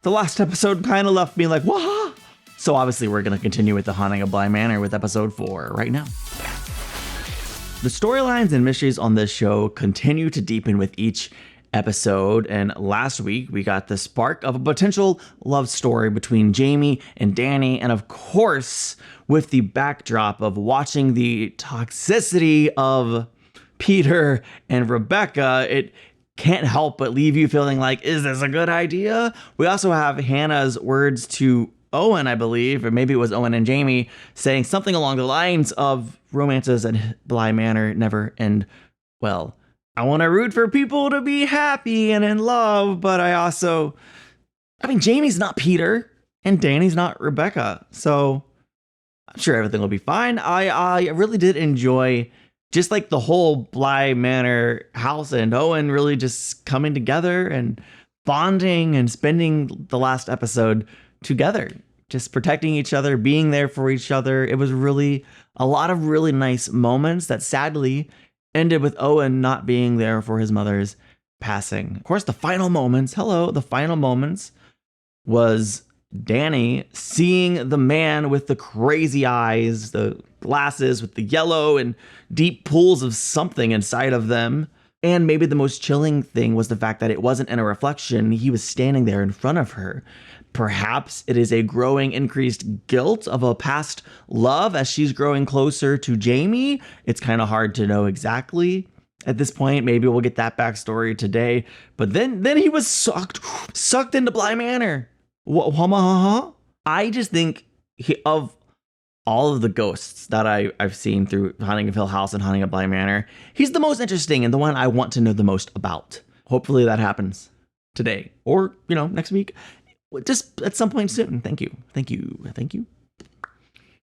The last episode kind of left me like, wah! So obviously we're going to continue with the Haunting of Bly Manor with episode 4 right now. The storylines and mysteries on this show continue to deepen with each episode, and last week we got the spark of a potential love story between Jamie and Dani, and of course with the backdrop of watching the toxicity of Peter and Rebecca, it can't help but leave you feeling like, is this a good idea? We also have Hannah's words to Owen, I believe, or maybe it was Owen and Jamie, saying something along the lines of romances at Bly Manor never end well. I want to root for people to be happy and in love, but Jamie's not Peter and Dani's not Rebecca, so I'm sure everything will be fine. I really did enjoy just like the whole Bly Manor house and Owen really just coming together and bonding and spending the last episode together, just protecting each other, being there for each other. It was really a lot of really nice moments that sadly ended with Owen not being there for his mother's passing. Of course, the final moments was Dani seeing the man with the crazy eyes, the glasses with the yellow and deep pools of something inside of them. And maybe the most chilling thing was the fact that it wasn't in a reflection. He was standing there in front of her. Perhaps it is a growing increased guilt of a past love as she's growing closer to Jamie. It's kind of hard to know exactly at this point. Maybe we'll get that backstory today. But then he was sucked into Bly Manor. I just think of all of the ghosts that I've seen through Haunting of Hill House and Haunting of Bly Manor, he's the most interesting and the one I want to know the most about. Hopefully that happens today or, next week. Just at some point soon. Thank you.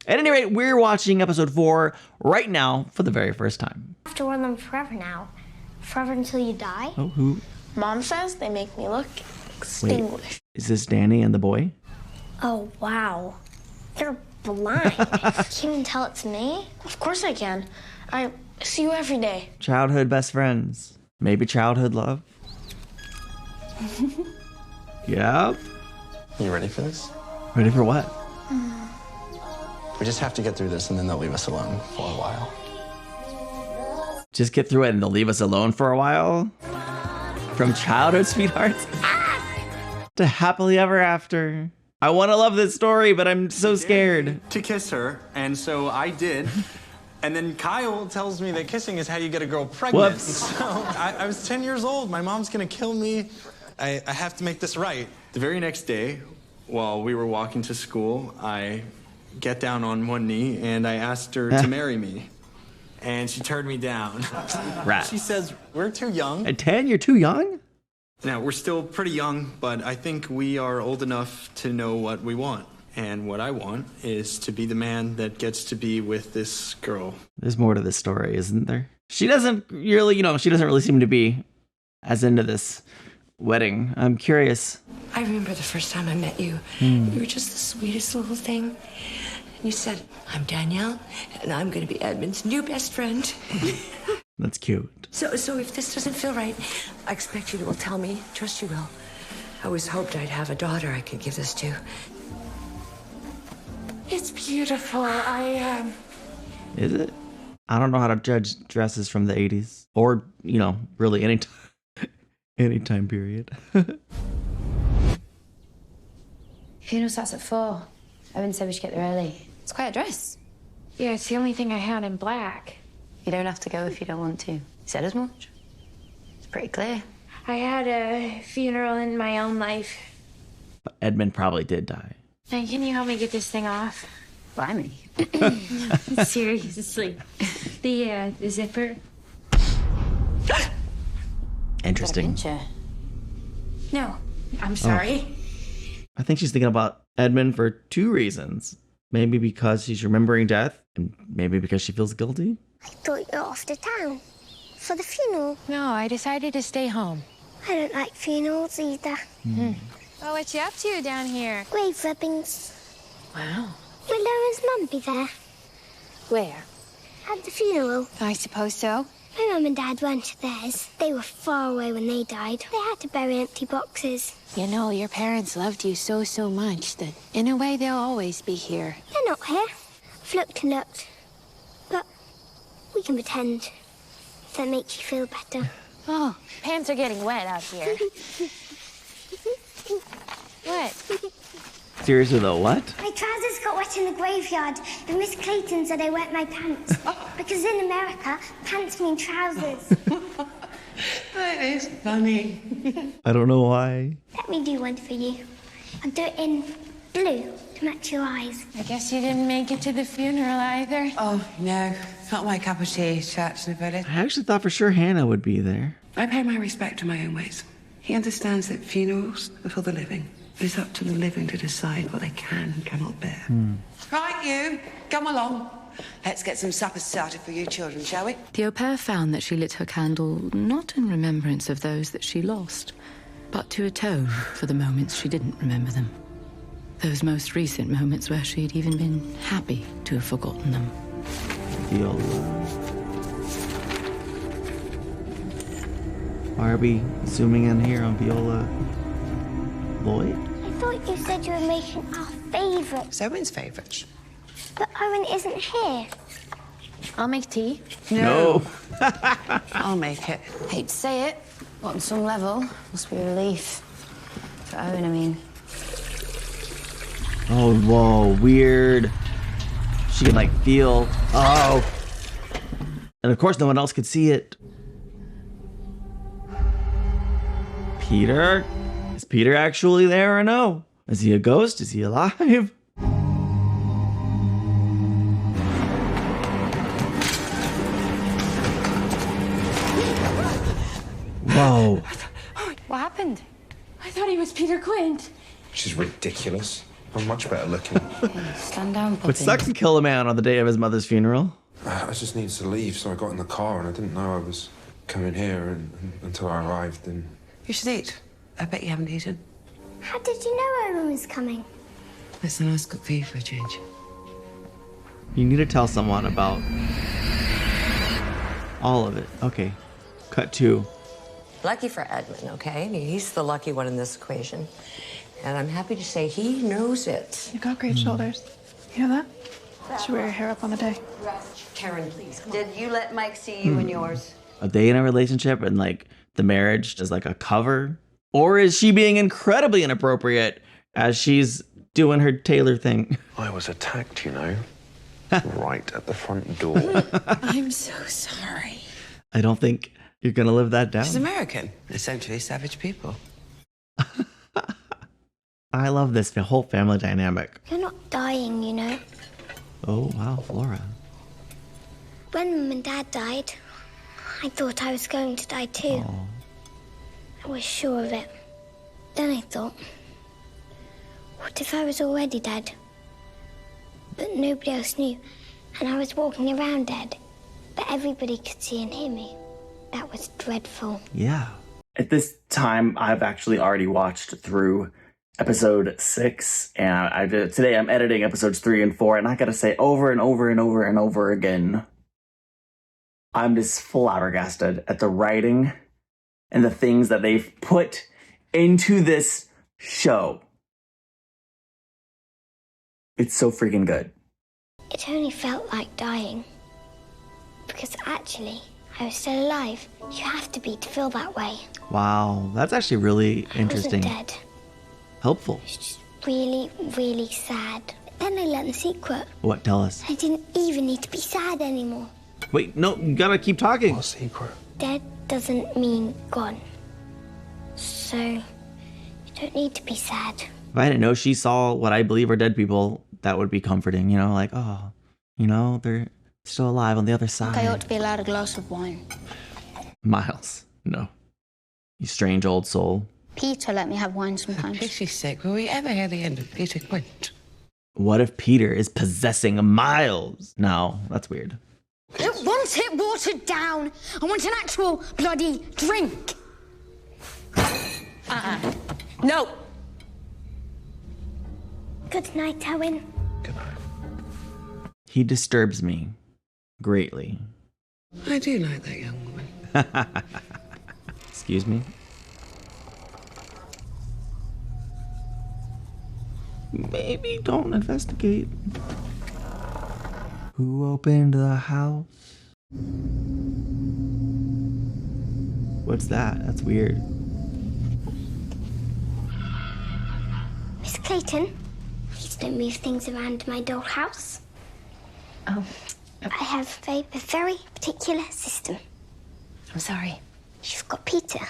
At any rate, we're watching episode 4 right now for the very first time. I have to wear them forever now. Forever until you die. Oh, who? Mom says they make me look extinguished. Wait, is this Dani and the boy? Oh, wow. You're blind. Can't even tell it's me? Of course I can. I see you every day. Childhood best friends. Maybe childhood love. Yep. You ready for this? Ready for what? We just have to get through this and then they'll leave us alone for a while. Just get through it and they'll leave us alone for a while? From childhood sweethearts to happily ever after. I want to love this story, but I'm so scared. To kiss her, and so I did. And then Kyle tells me that kissing is how you get a girl pregnant. Whoops. So I was 10 years old. My mom's gonna kill me. I have to make this right. The very next day, while we were walking to school, I get down on one knee and I asked her to marry me. And she turned me down. Rat. She says, we're too young. At 10, you're too young? Now, we're still pretty young, but I think we are old enough to know what we want. And what I want is to be the man that gets to be with this girl. There's more to this story, isn't there? She doesn't really, she doesn't really seem to be as into this wedding. I'm curious. I remember the first time I met you. You were just the sweetest little thing. You said, I'm Danielle, and I'm going to be Edmond's new best friend. That's cute. So if this doesn't feel right, I expect you will tell me. Trust you will. I always hoped I'd have a daughter I could give this to. It's beautiful. Is it? I don't know how to judge dresses from the 80s. Or, really any time period. Funeral starts at 4. Owen said we should get there early. It's quite a dress. Yeah, it's the only thing I had in black. You don't have to go if you don't want to. He said as much. It's pretty clear. I had a funeral in my own life. Edmond probably did die. Hey, can you help me get this thing off? Blimey. Seriously. The zipper. Interesting. No, I'm sorry. I think she's thinking about Edmond for 2 reasons. Maybe because she's remembering death, and maybe because she feels guilty. I thought you were off to town for the funeral. No, I decided to stay home. I don't like funerals either. Well, what you up to down here? Grave rubbings. Wow. Will Laura's mum be there? Where? At the funeral. I suppose so. My mum and dad weren't at theirs. They were far away when they died. They had to bury empty boxes. You know, your parents loved you so much that, in a way, they'll always be here. They're not here. I've looked and looked. But we can pretend if that makes you feel better. Oh, pants are getting wet out here. What? Seriously though, what? My trousers got wet in the graveyard, and Miss Clayton said I wet my pants. Because in America, pants mean trousers. That is funny. I don't know why. Let me do one for you. I'll do it in blue to match your eyes. I guess you didn't make it to the funeral either. Oh, no. Not my cup of tea, church in the village. I actually thought for sure Hannah would be there. I pay my respect to my own ways. He understands that funerals are for the living. It's up to the living to decide what they can and cannot bear. Right, you. Come along. Let's get some supper started for you children, shall we? The au pair found that she lit her candle not in remembrance of those that she lost, but to atone for the moments she didn't remember them. Those most recent moments where she'd even been happy to have forgotten them. Viola. Why are we zooming in here on Viola Lloyd? I thought you said you were making our favourites, Owen's favourites. but Owen isn't here. I'll make tea. No. I'll make it. Hate to say it, but on some level, must be a relief. For Owen, I mean. Oh, whoa, weird. She can, like, feel. Oh. And of course, no one else could see it. Peter? Is Peter actually there or no? Is he a ghost? Is he alive? Whoa. What happened? I thought he was Peter Quint. She's ridiculous. I'm much better looking. Stand down, puppy. Would suck to kill a man on the day of his mother's funeral. I just needed to leave, so I got in the car and I didn't know I was coming here until I arrived. And You should eat. I bet you haven't eaten. How did you know Owen was coming? Listen, I'll cook for you for a change. You need to tell someone about all of it. Okay. Cut 2. Lucky for Edmond, okay? He's the lucky one in this equation. And I'm happy to say he knows it. You got great shoulders. You know that? Should wear your hair up on a day. Karen, please. Did you let Mike see you and yours? A day in a relationship and like the marriage is like a cover? Or is she being incredibly inappropriate as she's doing her Taylor thing? I was attacked, you know, right at the front door. I'm so sorry. I don't think you're gonna live that down. She's American. Essentially savage people. I love this whole family dynamic. You're not dying, you know. Oh, wow, Flora. When Mum and Dad died, I thought I was going to die too. Oh. I was sure of it. Then I thought, what if I was already dead? But nobody else knew, and I was walking around dead. But everybody could see and hear me. That was dreadful. Yeah. At this time, I've actually already watched through episode 6, and today I'm editing episodes 3 and 4, and I gotta say over and over and over and over again, I'm just flabbergasted at the writing and the things that they've put into this show. It's so freaking good. It only felt like dying. Because actually, I was still alive. You have to be to feel that way. Wow, that's actually really interesting. I wasn't dead. Helpful. It's just really, really sad. But then I learned the secret. What? Tell us. I didn't even need to be sad anymore. Wait, no, you gotta keep talking. What secret? Dead doesn't mean gone. So, you don't need to be sad. If I didn't know she saw what I believe are dead people, that would be comforting, you know, like, oh, you know, they're still alive on the other side. I ought to be allowed a glass of wine. Miles, no. You strange old soul. Peter let me have wine sometimes. For pity's sake, will we ever hear the end of Peter Quint? What if Peter is possessing Miles? No, that's weird. I don't want it watered down. I want an actual bloody drink. No! Good night, Owen. Good night. He disturbs me greatly. I do like that young woman. Excuse me? Maybe don't investigate. Who opened the house? What's that? That's weird. Miss Clayton, please don't move things around my dollhouse. Oh. I have a very particular system. I'm sorry. You've got Peter.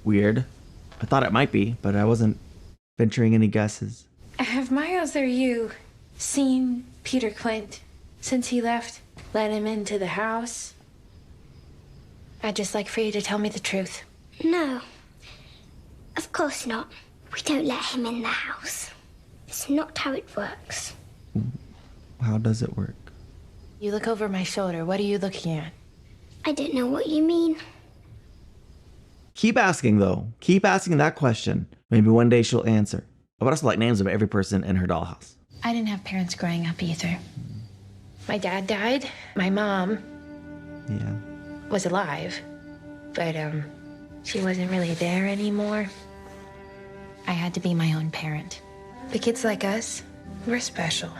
Weird. I thought it might be, but I wasn't venturing any guesses. Have Miles or you seen Peter Clint since he left? Let him into the house? I'd just like for you to tell me the truth. No. Of course not. We don't let him in the house. It's not how it works. How does it work? You look over my shoulder. What are you looking at? I don't know what you mean. Keep asking, though. Keep asking that question. Maybe one day she'll answer. I would also like names of every person in her dollhouse. I didn't have parents growing up either. My dad died. My mom was alive. But, she wasn't really there anymore. I had to be my own parent. The kids like us, we're special.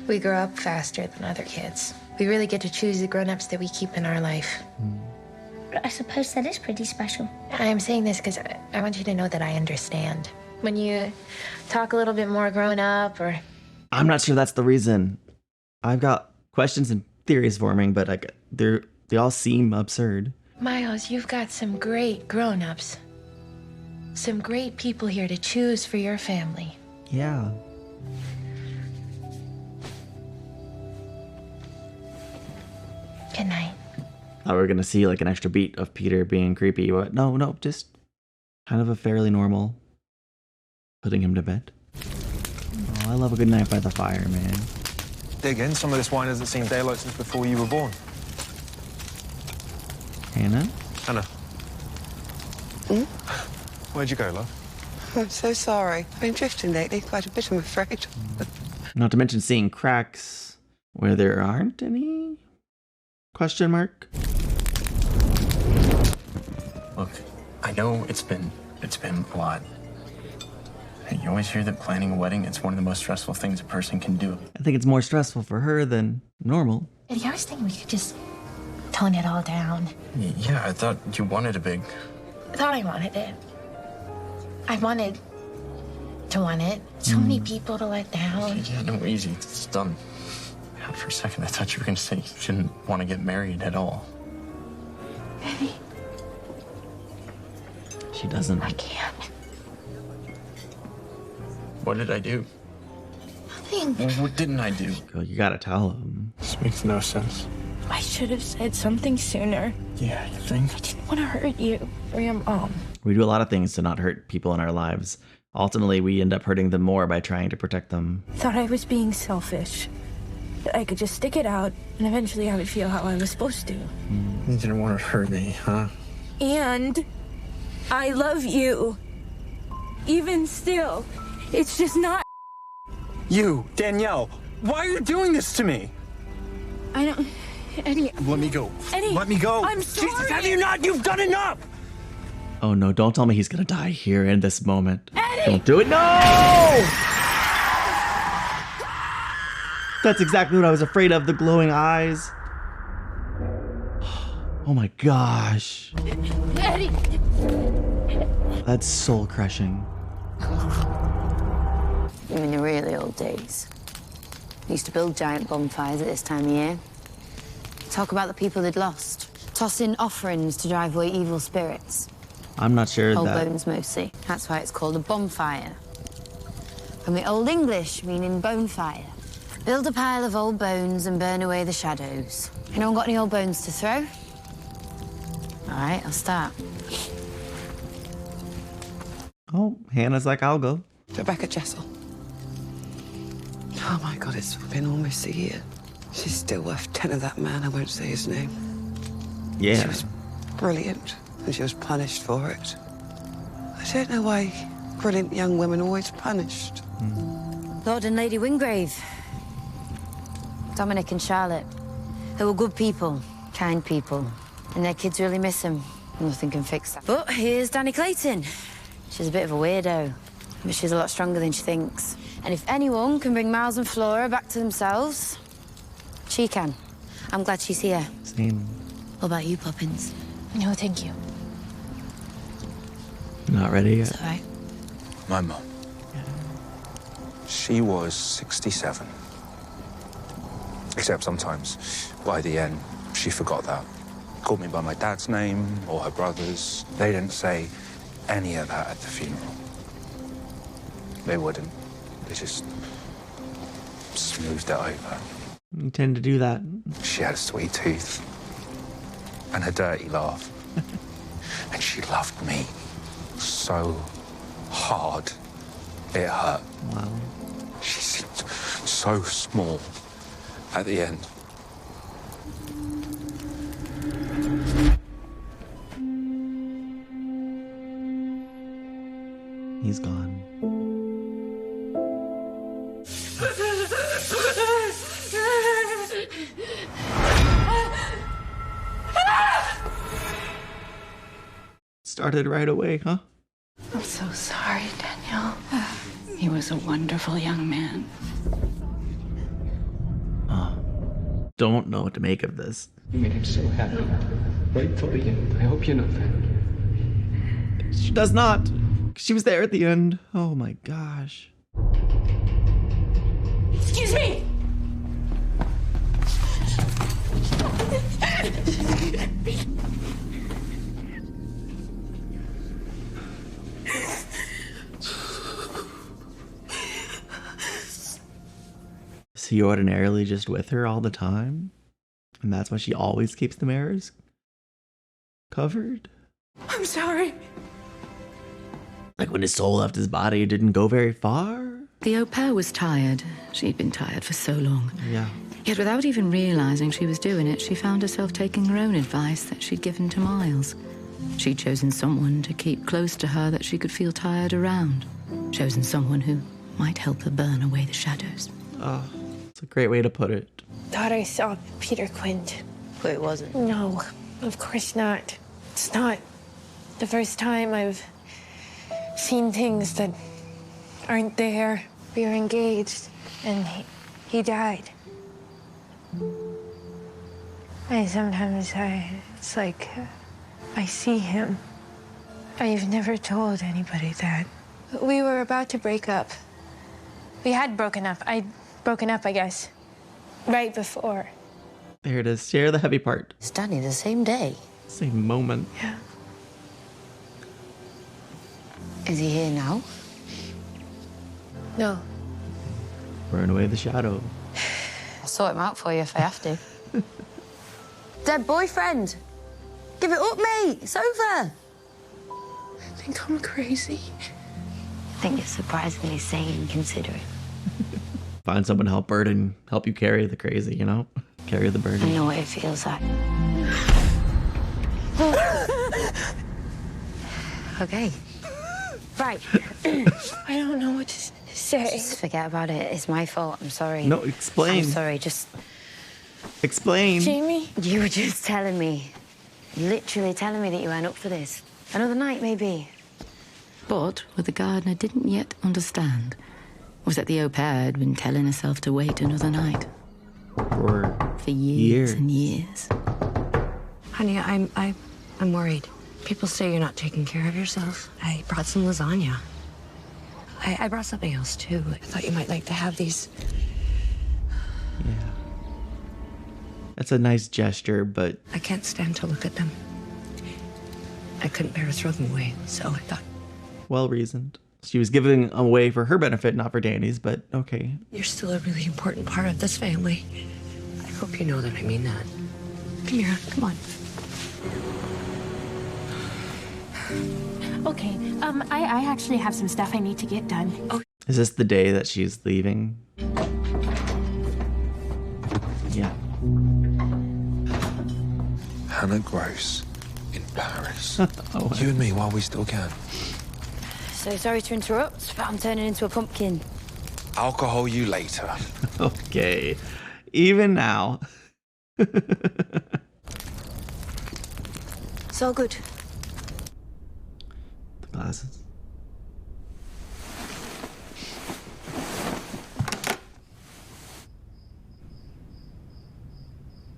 We grow up faster than other kids. We really get to choose the grown-ups that we keep in our life. But I suppose that is pretty special. I am saying this because I want you to know that I understand. When you talk a little bit more grown up or... I'm not sure that's the reason. I've got questions and theories forming, but they all seem absurd. Miles, you've got some great grown-ups. Some great people here to choose for your family. Yeah. Good night. Thought we were gonna see like an extra beat of Peter being creepy, but no, just kind of a fairly normal putting him to bed. Oh, I love a good night by the fire, man. Dig in. Some of this wine hasn't seen daylight since before you were born. Hannah? Hannah. Where'd you go, love? I'm so sorry. I've been drifting lately, quite a bit, I'm afraid. Not to mention seeing cracks where there aren't any? Question mark? Look, I know it's been a lot. You always hear that planning a wedding, it's one of the most stressful things a person can do. I think it's more stressful for her than normal. Eddie, I was thinking we could just tone it all down. Yeah, I thought you wanted a big... I thought I wanted it. I wanted to want it. So many people to let down. Yeah, no, easy. It's done. God, for a second, I thought you were going to say you didn't want to get married at all. Eddie. She doesn't. I can't. What did I do? Nothing. What didn't I do? Girl, you gotta tell him. This makes no sense. I should have said something sooner. Yeah, you think? I didn't want to hurt you or your mom. We do a lot of things to not hurt people in our lives. Ultimately, we end up hurting them more by trying to protect them. Thought I was being selfish. That I could just stick it out and eventually I would feel how I was supposed to. You didn't want to hurt me, huh? And I love you. Even still, it's just not. You, Danielle, why are you doing this to me? I don't. Eddie. Let me go. Eddie. Let me go. I'm sorry. Jesus, have you not? You've done enough! Oh no, don't tell me he's gonna die here in this moment. Eddie! Don't do it, no! That's exactly what I was afraid of, the glowing eyes. Oh my gosh. Eddie! That's soul crushing. In the really old days, we used to build giant bonfires at this time of year. Talk about the people they'd lost. Toss in offerings to drive away evil spirits. I'm not sure Old that... bones mostly. That's why it's called a bonfire. From the Old English, meaning bonfire. Build a pile of old bones and burn away the shadows. Anyone got any old bones to throw? All right, I'll start. Oh, Hannah's like, I'll go. Rebecca Jessel. Oh my God, it's been almost a year. She's still worth 10 of that man, I won't say his name. Yeah. She was brilliant, and she was punished for it. I don't know why brilliant young women are always punished. Lord and Lady Wingrave. Dominic and Charlotte. They were good people. Kind people. And their kids really miss them. Nothing can fix that. But here's Dani Clayton. She's a bit of a weirdo, but she's a lot stronger than she thinks. And if anyone can bring Miles and Flora back to themselves, she can. I'm glad she's here. Same. What about you, Poppins? No, thank you. Not ready yet. It's all right. My mum. She was 67. Except sometimes, by the end, she forgot that. Called me by my dad's name or her brother's. They didn't say any of that at the funeral. They wouldn't. They just smoothed it over. You tend to do that. She had a sweet tooth and a dirty laugh. And she loved me so hard it hurt. Wow. She seemed so small at the end. He's gone. Started right away, huh? I'm so sorry, Danielle. He was a wonderful young man. Don't know what to make of this. You made him so happy. Right till the end. I hope you know that. She does not. She was there at the end. Oh my gosh. Excuse me! Is he ordinarily just with her all the time? And that's why she always keeps the mirrors covered? I'm sorry. Like when his soul left his body, it didn't go very far? The au pair was tired. She'd been tired for so long. Yeah. Yet without even realizing she was doing it, she found herself taking her own advice that she'd given to Miles. She'd chosen someone to keep close to her that she could feel tired around. Chosen someone who might help her burn away the shadows. Oh, it's a great way to put it. Thought I saw Peter Quint. But it wasn't. No, of course not. It's not the first time I've seen things that aren't there. We were engaged, and he died. And sometimes it's like I see him. I've never told anybody that. We were about to break up. We had broken up. I'd broken up, I guess, right before. There it is. Share the heavy part. It's Dani the same day. Same moment. Yeah. Is he here now? No. Burn away the shadow. I'll sort him out for you if I have to. Dead boyfriend! Give it up, mate! It's over! I think I'm crazy. I think you're surprisingly sane and considerate. Find someone to help you carry the crazy, you know? Carry the burden. I know what it feels like. Okay. Right. I don't know what to say. Just forget about it. It's my fault. I'm sorry. No, explain. I'm sorry. Just explain. Jamie? You were just telling me, literally telling me that you weren't up for this. Another night, maybe. But what the gardener didn't yet understand was that the au pair had been telling herself to wait another night. For years and years. Honey, I'm worried. People say you're not taking care of yourself. I brought some lasagna. I brought something else, too. I thought you might like to have these. Yeah. That's a nice gesture, but... I can't stand to look at them. I couldn't bear to throw them away, so I thought... Well-reasoned. She was giving away for her benefit, not for Dani's, but okay. You're still a really important part of this family. I hope you know that I mean that. Come here, come on. Okay, I actually have some stuff I need to get done. Oh. Is this the day that she's leaving? Yeah. Hannah Gross in Paris. Oh, You and me while we still can. So sorry to interrupt, but I'm turning into a pumpkin. Alcohol you later. Okay. Even now. It's all good. The glasses.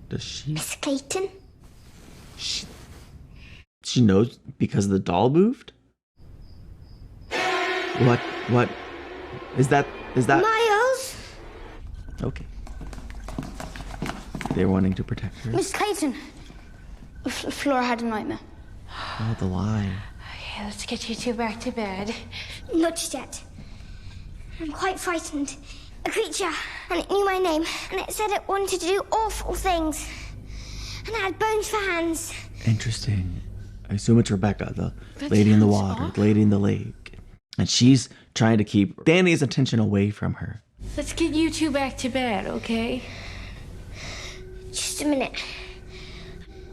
Does she? Miss Clayton? She knows because the doll moved? What? Is that? Miles? Okay. They're wanting to protect her. Miss Clayton. Flora had a nightmare. Oh, the lie. Okay, let's get you two back to bed. Not just yet. I'm quite frightened. A creature, and it knew my name, and it said it wanted to do awful things. And it had bones for hands. Interesting. I assume it's Rebecca, the That lady in the sounds water, off. the lady in the lake. And she's trying to keep Dani's attention away from her. Let's get you two back to bed, okay? Just a minute.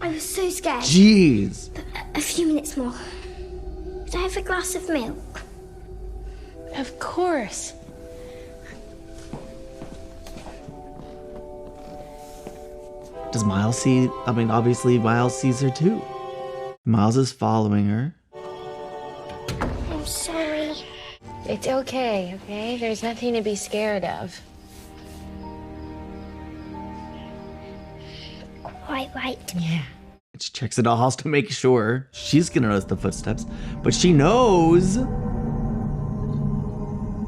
I was so scared. Jeez. A few minutes more. Could I have a glass of milk? Of course. Does Miles see? I mean, obviously Miles sees her too. Miles is following her. I'm sorry. It's okay, okay? There's nothing to be scared of. Quite right. Yeah. She checks the dollhouse to make sure. She's gonna notice the footsteps, but she knows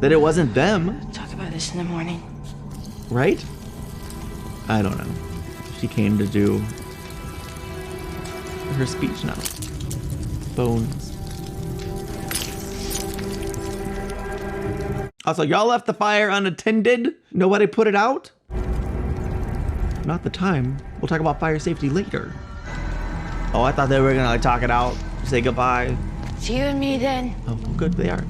that it wasn't them, Talk about this in the morning. right? I don't know. She came to do her speech now. Bones. Also, y'all left the fire unattended? Nobody put it out? Not the time. We'll talk about fire safety later. Oh, I thought they were gonna like talk it out, say goodbye. It's you and me then. Oh, good, they are.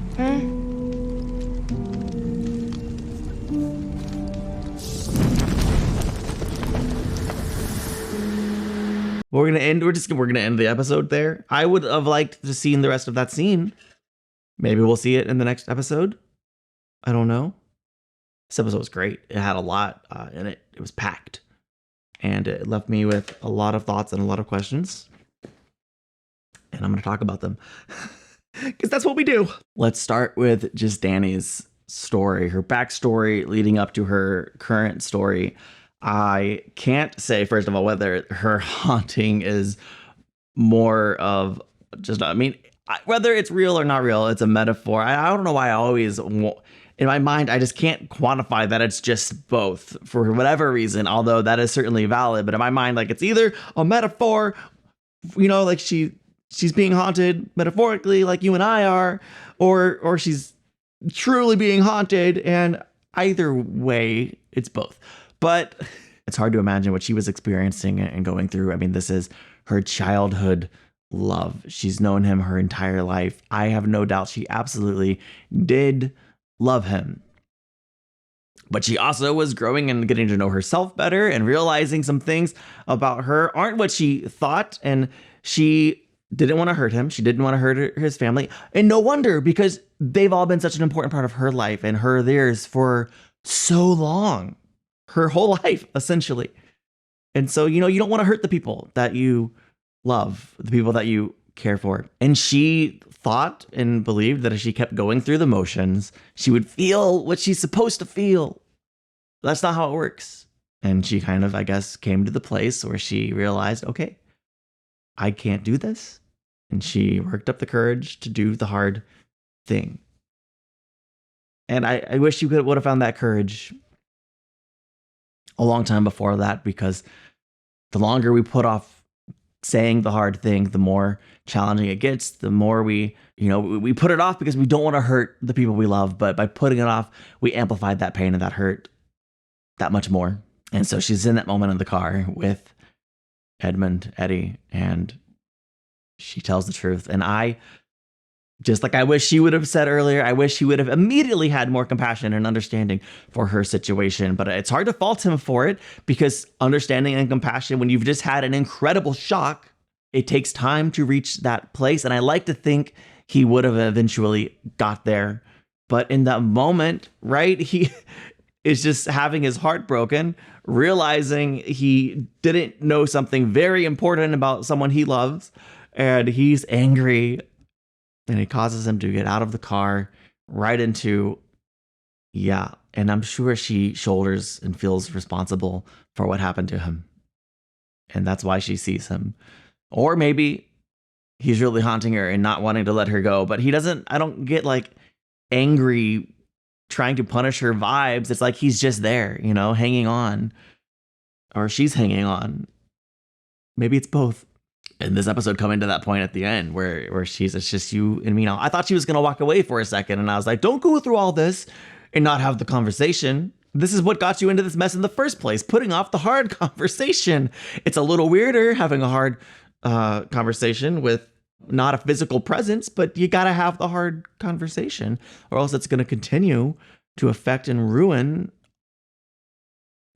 We're gonna end the episode there. I would have liked to see the rest of that scene. Maybe we'll see it in the next episode. I don't know. This episode was great. It had a lot in it. It was packed. And it left me with a lot of thoughts and a lot of questions. And I'm going to talk about them. Because that's what we do. Let's start with just Dani's story, her backstory leading up to her current story. I can't say, first of all, whether her haunting is more of just, I mean, whether it's real or not real, it's a metaphor. I don't know why I always, in my mind, I just can't quantify that it's just both for whatever reason, although that is certainly valid. But in my mind, like it's either a metaphor, you know, like she's being haunted metaphorically like you and I are, or she's truly being haunted. And either way, it's both. But it's hard to imagine what she was experiencing and going through. I mean, this is her childhood love. She's known him her entire life. I have no doubt she absolutely did love him. But she also was growing and getting to know herself better and realizing some things about her aren't what she thought. And she didn't want to hurt him. She didn't want to hurt his family. And no wonder, because they've all been such an important part of her life and her theirs for so long. Her whole life, essentially. And so, you know, you don't want to hurt the people that you love, the people that you care for. And she thought and believed that if she kept going through the motions, she would feel what she's supposed to feel. That's not how it works. And she kind of, I guess, came to the place where she realized, okay, I can't do this. And she worked up the courage to do the hard thing. And I wish you would have found that courage a long time before that, because the longer we put off saying the hard thing, the more challenging it gets, the more we put it off because we don't want to hurt the people we love. But by putting it off, we amplified that pain and that hurt that much more. And so she's in that moment in the car with Edmond, Eddie, and she tells the truth. And I wish she would have said earlier, I wish he would have immediately had more compassion and understanding for her situation. But it's hard to fault him for it, because understanding and compassion, when you've just had an incredible shock, it takes time to reach that place. And I like to think he would have eventually got there. But in that moment, right, he is just having his heart broken, realizing he didn't know something very important about someone he loves. And he's angry, and it causes him to get out of the car right into, yeah. And I'm sure she shoulders and feels responsible for what happened to him. And that's why she sees him. Or maybe he's really haunting her and not wanting to let her go. But he doesn't, I don't get like angry, trying to punish her vibes. It's like he's just there, you know, hanging on. Or she's hanging on. Maybe it's both. And this episode coming to that point at the end where it's just you and me now. I thought she was going to walk away for a second. And I was like, don't go through all this and not have the conversation. This is what got you into this mess in the first place, putting off the hard conversation. It's a little weirder having a hard conversation with not a physical presence, but you got to have the hard conversation or else it's going to continue to affect and ruin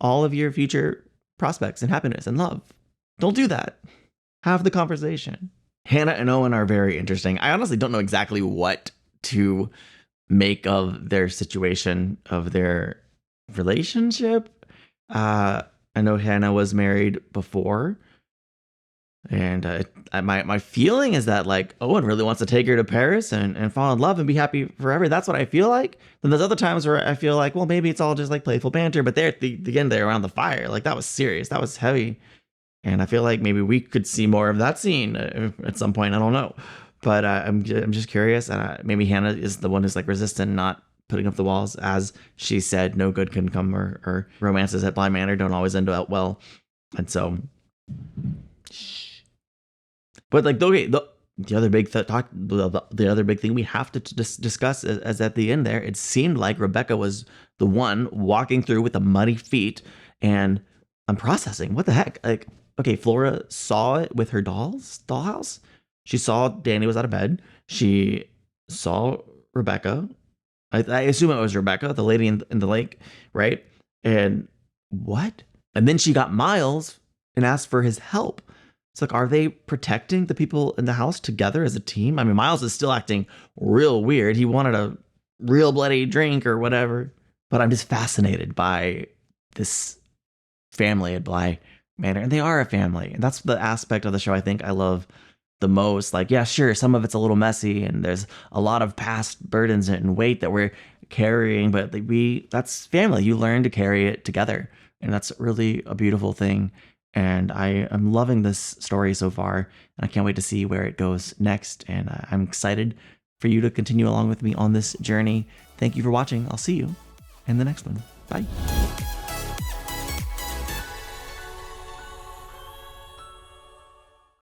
all of your future prospects and happiness and love. Don't do that. Have the conversation. Hannah and Owen are very interesting. I honestly don't know exactly what to make of their situation, of their relationship. I know Hannah was married before, and my feeling is that like Owen really wants to take her to Paris and fall in love and be happy forever. That's what I feel like. Then there's other times where I feel like, well, maybe it's all just like playful banter, but they're at the end there around the fire, like that was serious, that was heavy, and I feel like maybe we could see more of that scene at some point. I don't know. But I'm just curious, and maybe Hannah is the one who's like resistant, not putting up the walls. As she said, no good can come, or romances at Bly Manor don't always end out well. And so, but like, okay, the other big the other big thing we have to discuss is at the end there, it seemed like Rebecca was the one walking through with the muddy feet, and I'm processing what the heck. Like, okay, Flora saw it with her dollhouse. She saw Dani was out of bed. She saw Rebecca. I assume it was Rebecca, the lady in the lake, right? And what? And then she got Miles and asked for his help. It's like, are they protecting the people in the house together as a team? I mean, Miles is still acting real weird. He wanted a real bloody drink or whatever. But I'm just fascinated by this family at Bly Manor. And they are a family. And that's the aspect of the show I think I love the most. Like, yeah, sure, some of it's a little messy and there's a lot of past burdens and weight that we're carrying, but that's family. You learn to carry it together, and that's really a beautiful thing. And I am loving this story so far, and I can't wait to see where it goes next. And I'm excited for you to continue along with me on this journey. Thank you for watching. I'll see you in the next one. Bye.